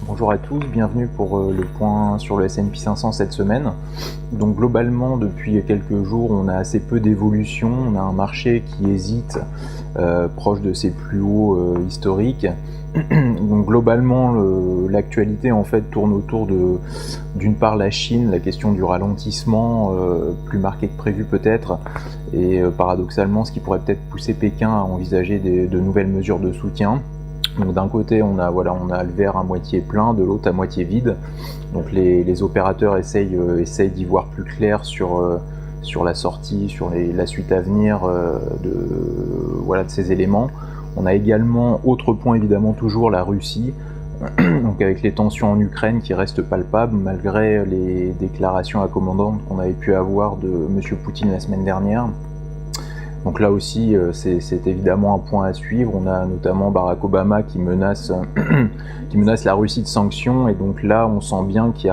Bonjour à tous, bienvenue pour le point sur le S&P 500 cette semaine. Donc globalement, depuis quelques jours, on a assez peu d'évolution. On a un marché qui hésite proche de ses plus hauts historiques. Donc globalement, l'actualité en fait tourne autour d'une part la Chine, la question du ralentissement plus marqué que prévu peut-être, et paradoxalement ce qui pourrait peut-être pousser Pékin à envisager de nouvelles mesures de soutien. Donc d'un côté on a le verre à moitié plein, de l'autre à moitié vide. Donc les opérateurs essayent d'y voir plus clair sur la sortie, sur la suite à venir de ces éléments. On a également, autre point évidemment toujours, la Russie, donc avec les tensions en Ukraine qui restent palpables malgré les déclarations accommodantes qu'on avait pu avoir de M. Poutine la semaine dernière. Donc là aussi, c'est évidemment un point à suivre. On a notamment Barack Obama qui menace la Russie de sanctions. Et donc là, on sent bien qu'il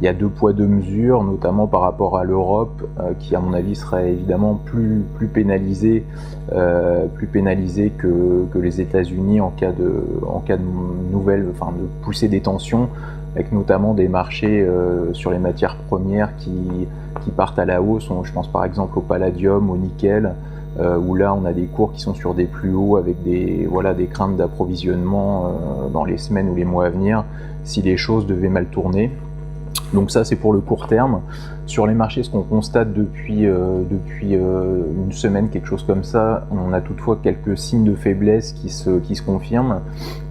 y a deux poids, deux mesures, notamment par rapport à l'Europe, qui à mon avis serait évidemment plus pénalisée que les États-Unis en cas de poussée des tensions, avec notamment des marchés sur les matières premières qui partent à la hausse. Je pense par exemple au palladium, au nickel, où là on a des cours qui sont sur des plus hauts avec des craintes d'approvisionnement dans les semaines ou les mois à venir si les choses devaient mal tourner. Donc ça c'est pour le court terme. Sur les marchés, ce qu'on constate depuis une semaine, quelque chose comme ça, on a toutefois quelques signes de faiblesse qui se confirment,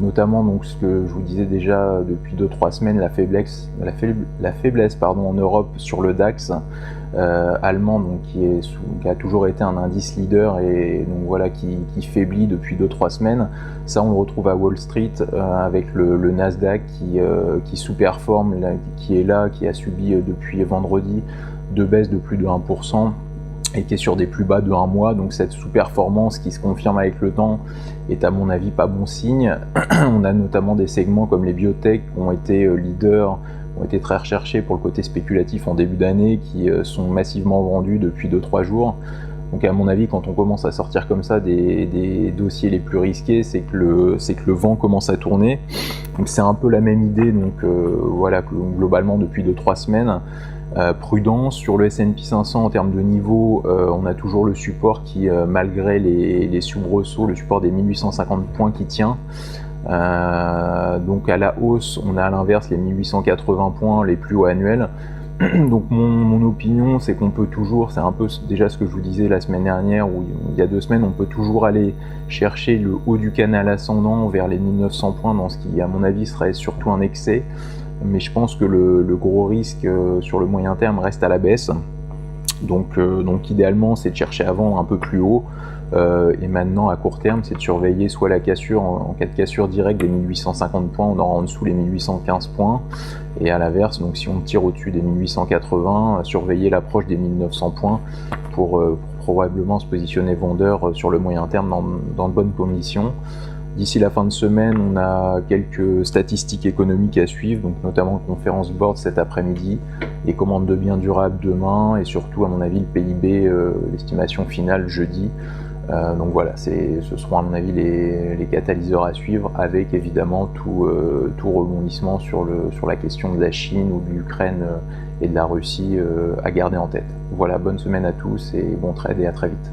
notamment donc ce que je vous disais déjà depuis 2-3 semaines, la faiblesse en Europe sur le DAX allemand, donc qui a toujours été un indice leader et donc voilà qui faiblit depuis 2-3 semaines. Ça on le retrouve à Wall Street avec le Nasdaq qui sous-performe, qui a subi depuis vendredi de baisse de plus de 1% et qui est sur des plus bas de 1 mois. Donc cette sous-performance qui se confirme avec le temps est à mon avis pas bon signe. On a notamment des segments comme les biotech qui ont été leaders, ont été très recherchés pour le côté spéculatif en début d'année, qui sont massivement vendus depuis 2-3 jours. Donc à mon avis, quand on commence à sortir comme ça des dossiers les plus risqués, c'est que le vent commence à tourner. Donc c'est un peu la même idée, donc globalement depuis 2-3 semaines. Prudence sur le S&P 500 en termes de niveau, on a toujours le support qui, malgré les soubresauts, le support des 1850 points qui tient. Donc à la hausse, on a à l'inverse les 1880 points, les plus hauts annuels. Donc mon opinion, c'est qu'on peut toujours, c'est un peu déjà ce que je vous disais la semaine dernière ou il y a 2 semaines, on peut toujours aller chercher le haut du canal ascendant vers les 1900 points dans ce qui à mon avis serait surtout un excès. Mais je pense que le gros risque sur le moyen terme reste à la baisse. Donc idéalement, c'est de chercher à vendre un peu plus haut. Et maintenant, à court terme, c'est de surveiller soit la cassure, en cas de cassure directe des 1850 points, on aura en dessous les 1815 points. Et à l'inverse, donc si on tire au-dessus des 1880, surveiller l'approche des 1900 points pour probablement se positionner vendeur sur le moyen terme dans de bonnes conditions. D'ici la fin de semaine, on a quelques statistiques économiques à suivre, donc notamment le Conference Board cet après-midi, les commandes de biens durables demain, et surtout, à mon avis, le PIB, l'estimation finale jeudi. Donc voilà, ce seront à mon avis les catalyseurs à suivre, avec évidemment tout rebondissement sur la question de la Chine ou de l'Ukraine et de la Russie à garder en tête. Voilà, bonne semaine à tous et bon trade et à très vite.